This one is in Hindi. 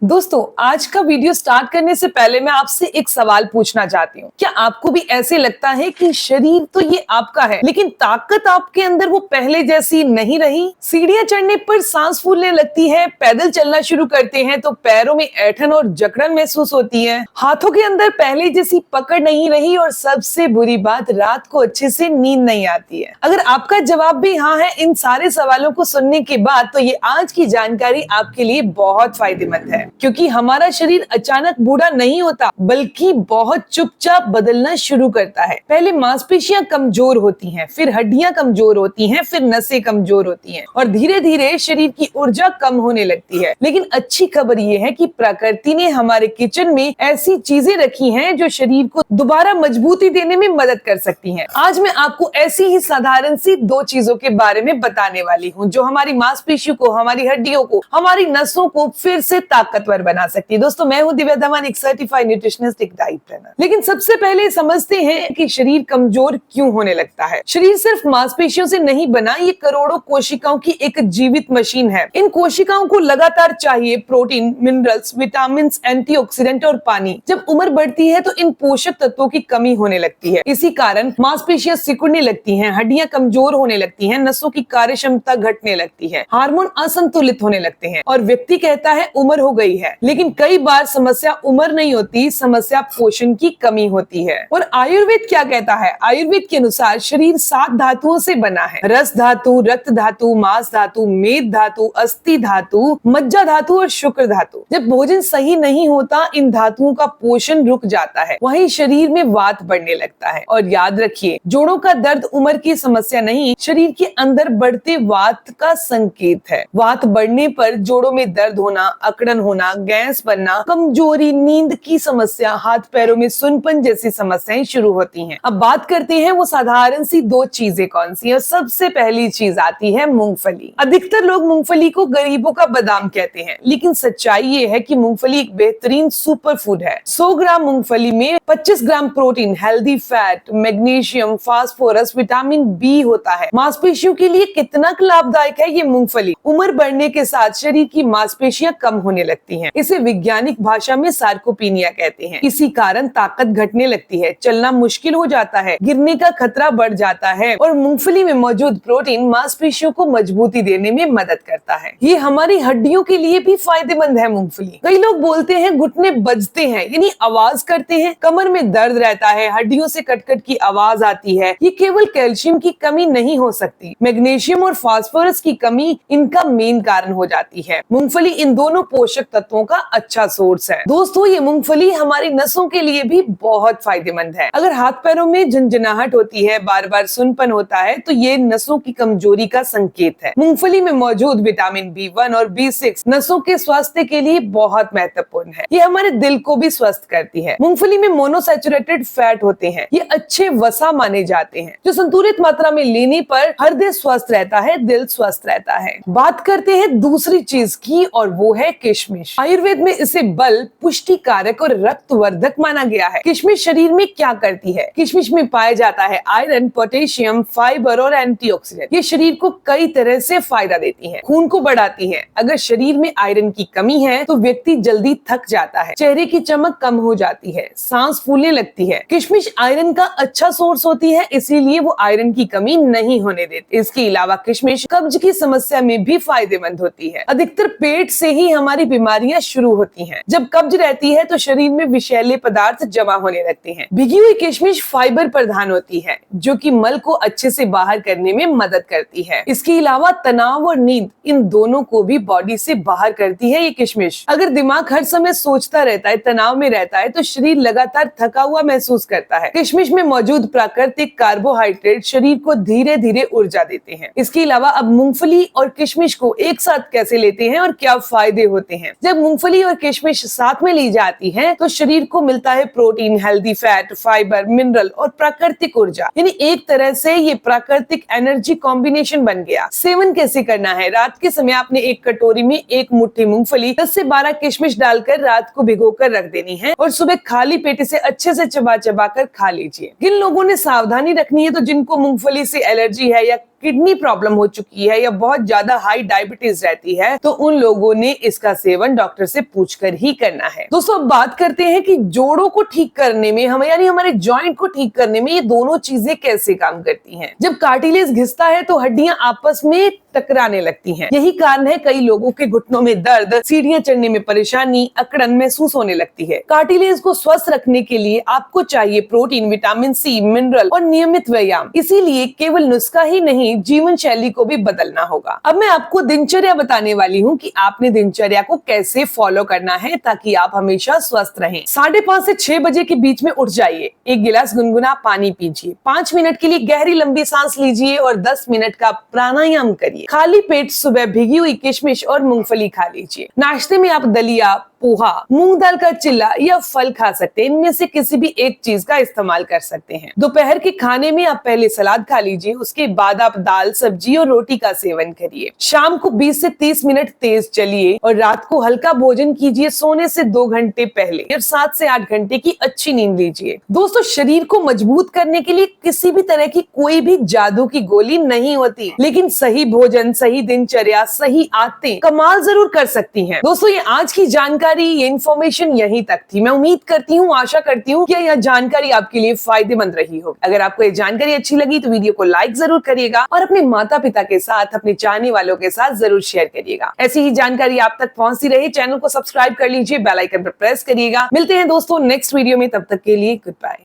दोस्तों, आज का वीडियो स्टार्ट करने से पहले मैं आपसे एक सवाल पूछना चाहती हूँ। क्या आपको भी ऐसे लगता है कि शरीर तो ये आपका है, लेकिन ताकत आपके अंदर वो पहले जैसी नहीं रही? सीढ़ियां चढ़ने पर सांस फूलने लगती है, पैदल चलना शुरू करते हैं तो पैरों में ऐंठन और जकड़न महसूस होती है, हाथों के अंदर पहले जैसी पकड़ नहीं रही और सबसे बुरी बात, रात को अच्छे से नींद नहीं आती है। अगर आपका जवाब भी हाँ है इन सारे सवालों को सुनने के बाद, तो ये आज की जानकारी आपके लिए बहुत फायदेमंद है, क्योंकि हमारा शरीर अचानक बूढ़ा नहीं होता, बल्कि बहुत चुपचाप बदलना शुरू करता है। पहले मांसपेशियां कमजोर होती हैं, फिर हड्डियां कमजोर होती हैं, फिर नसें कमजोर होती हैं और धीरे धीरे शरीर की ऊर्जा कम होने लगती है। लेकिन अच्छी खबर ये है कि प्रकृति ने हमारे किचन में ऐसी चीजें रखी हैं जो शरीर को दोबारा मजबूती देने में मदद कर सकती हैं। आज मैं आपको ऐसी ही साधारण सी दो चीजों के बारे में बताने वाली हूँ जो हमारी मांसपेशियों को, हमारी हड्डियों को, हमारी नसों को फिर से ताकतवर बना सकती है। दोस्तों, मैं हूँ दिव्या धवन, एक सर्टिफाइड न्यूट्रिशनिस्ट, एक डाइट ट्रेनर। लेकिन सबसे पहले समझते हैं कि शरीर कमजोर क्यों होने लगता है। शरीर सिर्फ मांसपेशियों से नहीं बना, ये करोड़ों कोशिकाओं की एक जीवित मशीन है। इन कोशिकाओं को लगातार चाहिए प्रोटीन, मिनरल्स, विटामिन, एंटीऑक्सीडेंट और पानी। जब उम्र बढ़ती है तो इन पोषक तत्वों की कमी होने लगती है। इसी कारण मांसपेशियां सिकुड़ने लगती हैं, हड्डियां कमजोर होने लगती हैं, नसों की कार्य क्षमता घटने लगती है, हार्मोन असंतुलित होने लगते हैं और व्यक्ति कहता है उम्र हो गई है। लेकिन कई बार समस्या उम्र नहीं होती, समस्या पोषण की कमी होती है। और आयुर्वेद क्या कहता है? आयुर्वेद के अनुसार शरीर 7 धातुओं से बना है: रस धातु, रक्त धातु, मांस धातु, मेद धातु, अस्थि धातु, मज्जा धातु और शुक्र धातु। जब भोजन सही नहीं होता, इन धातुओं का पोषण रुक जाता है, वहीं शरीर में वात बढ़ने लगता है। और याद रखिए, जोड़ों का दर्द उम्र की समस्या नहीं, शरीर के अंदर बढ़ते वात का संकेत है। वात बढ़ने पर जोड़ों में दर्द होना, अकड़न होना, गैस बनना, कमजोरी, नींद की समस्या, हाथ पैरों में सुनपन जैसी समस्याएं शुरू होती हैं। अब बात करते हैं वो साधारण सी दो चीजें कौन सी है। सबसे पहली चीज आती है मूंगफली। अधिकतर लोग मूंगफली को गरीबों का बादाम कहते हैं, लेकिन सच्चाई ये है कि मूंगफली एक बेहतरीन सुपर फूड है। 100 ग्राम मूंगफली में 25 gram protein, healthy fat, magnesium, phosphorus, vitamin B होता है। मांसपेशियों के लिए कितना लाभदायक है ये मूंगफली। उम्र बढ़ने के साथ शरीर की मांसपेशियां कम होने लगती हैं। इसे वैज्ञानिक भाषा में सार्कोपीनिया कहते हैं। इसी कारण ताकत घटने लगती है, चलना मुश्किल हो जाता है, गिरने का खतरा बढ़ जाता है। और मूंगफली में मौजूद प्रोटीन मांसपेशियों को मजबूती देने में मदद करता है। ये हमारी हड्डियों के लिए भी फायदेमंद है मूंगफली। कई लोग बोलते हैं घुटने बजते हैं, यानी आवाज करते हैं, कमर में दर्द रहता है, हड्डियों से कटकट की आवाज आती है। ये केवल कैल्शियम की कमी नहीं हो सकती, मैग्नीशियम और फास्फोरस की कमी इनका मेन कारण हो जाती है। मूंगफली इन दोनों पोषक तत्वों का अच्छा सोर्स है। दोस्तों, ये मूंगफली हमारी नसों के लिए भी बहुत फायदेमंद है। अगर हाथ पैरों में झंझनाहट होती है, बार बार सुनपन होता है, तो ये नसों की कमजोरी का संकेत है। मूंगफली में मौजूद विटामिन B1 और B6 नसों के स्वास्थ्य के लिए बहुत महत्वपूर्ण है। ये हमारे दिल को भी स्वस्थ करती है। मूंगफली में मोनोसैचुरेटेड फैट होते हैं, ये अच्छे वसा माने जाते हैं, जो संतुलित मात्रा में लेने पर हृदय स्वस्थ रहता है, दिल स्वस्थ रहता है। बात करते हैं दूसरी चीज की, और वो है किशमिश। आयुर्वेद में इसे बल, पुष्टि कारक और रक्तवर्धक माना गया है। किशमिश शरीर में क्या करती है? किशमिश में पाया जाता है आयरन, पोटेशियम, फाइबर और एंटीऑक्सीडेंट। ये शरीर को कई तरह से फायदा देती है। खून को बढ़ाती है। अगर शरीर में आयरन की कमी है तो व्यक्ति जल्दी थक जाता है, चेहरे की चमक कम हो जाती है, सांस फूलने लगती है। किशमिश आयरन का अच्छा सोर्स होती है, इसीलिए वो आयरन की कमी नहीं होने देती। इसके अलावा किशमिश कब्ज की समस्या में भी फायदेमंद होती है। अधिकतर पेट से ही हमारी बीमारियां शुरू होती हैं। जब कब्ज रहती है तो शरीर में विषैले पदार्थ जमा होने लगते हैं। भिगी हुई किशमिश फाइबर प्रधान होती है, जो कि मल को अच्छे से बाहर करने में मदद करती है। इसके अलावा तनाव और नींद, इन दोनों को भी बॉडी से बाहर करती है ये किशमिश। अगर दिमाग हर समय सोचता रहता है, तनाव में रहता है, तो शरीर लगातार थका हुआ महसूस करता है। किशमिश में मौजूद प्राकृतिक कार्बोहाइड्रेट शरीर को धीरे धीरे ऊर्जा देते हैं। इसके अलावा अब मूंगफली और किशमिश को एक साथ कैसे लेते हैं और क्या फायदे होते हैं? जब मूंगफली और किशमिश साथ में ली जाती है तो शरीर को मिलता है protein, healthy fat, fibre, mineral और प्राकृतिक ऊर्जा। यानी एक तरह से ये प्राकृतिक एनर्जी कॉम्बिनेशन बन गया। सेवन कैसे करना है? रात के समय आपने एक कटोरी में एक मुट्ठी मूंगफली, 10 से 12 किशमिश डालकर रात को भिगोकर रख देनी है और सुबह खाली पेट से अच्छे से चबा चबा कर खा लीजिए। जिन लोगों ने सावधानी रखनी है, तो जिनको मूंगफली से एलर्जी है या किडनी प्रॉब्लम हो चुकी है या बहुत ज्यादा हाई डायबिटीज रहती है तो उन लोगों ने इसका सेवन डॉक्टर से पूछकर ही करना है। दोस्तों अब बात करते हैं कि जोड़ों को ठीक करने में हमें यानी हमारे जॉइंट को ठीक करने में ये दोनों चीजें कैसे काम करती हैं। जब कार्टिलेज घिसता है तो हड्डियां आपस में टकराने लगती हैं। यही कारण है कई लोगों के घुटनों में दर्द, सीढ़ियां चढ़ने में परेशानी, अकड़न महसूस होने लगती है। कार्टिलेज को स्वस्थ रखने के लिए आपको चाहिए प्रोटीन, विटामिन सी, मिनरल और नियमित व्यायाम। इसीलिए केवल नुस्खा ही नहीं, जीवन शैली को भी बदलना होगा। अब मैं आपको दिनचर्या बताने वाली हूँ कि आपने दिनचर्या को कैसे फॉलो करना है ताकि आप हमेशा स्वस्थ रहें। 5:30 से 6 बजे के बीच में उठ जाइए, 1 गिलास गुनगुना पानी पीजिए, 5 मिनट के लिए गहरी लंबी सांस लीजिए और 10 मिनट का प्राणायाम करिए। खाली पेट सुबह भिगी हुई किशमिश और मूंगफली खा लीजिए। नाश्ते में आप दलिया, पोहा, मूंग दाल का चिल्ला या फल खा सकते हैं। इनमें से किसी भी एक चीज का इस्तेमाल कर सकते हैं। दोपहर के खाने में आप पहले सलाद खा लीजिए, उसके बाद आप दाल, सब्जी और रोटी का सेवन करिए। शाम को 20 से 30 मिनट तेज चलिए और रात को हल्का भोजन कीजिए। सोने से 2 घंटे पहले और 7 से 8 घंटे की अच्छी नींद लीजिए। दोस्तों शरीर को मजबूत करने के लिए किसी भी तरह की कोई भी जादू की गोली नहीं होती, लेकिन सही भोजन, सही दिनचर्या, सही आदतें कमाल जरूर कर सकती हैं। दोस्तों ये आज की जानकारी, ये इन्फॉर्मेशन यहीं तक थी। मैं उम्मीद करती हूँ, आशा करती हूँ कि यह जानकारी आपके लिए फायदेमंद रही होगी। अगर आपको ये जानकारी अच्छी लगी तो वीडियो को लाइक जरूर करिएगा और अपने माता पिता के साथ, अपने चाहने वालों के साथ जरूर शेयर करिएगा। ऐसी ही जानकारी आप तक पहुंचती रहे, चैनल को सब्सक्राइब कर लीजिए, बेल आइकन पर प्रेस करिएगा। मिलते हैं दोस्तों नेक्स्ट वीडियो में, तब तक के लिए गुड बाय।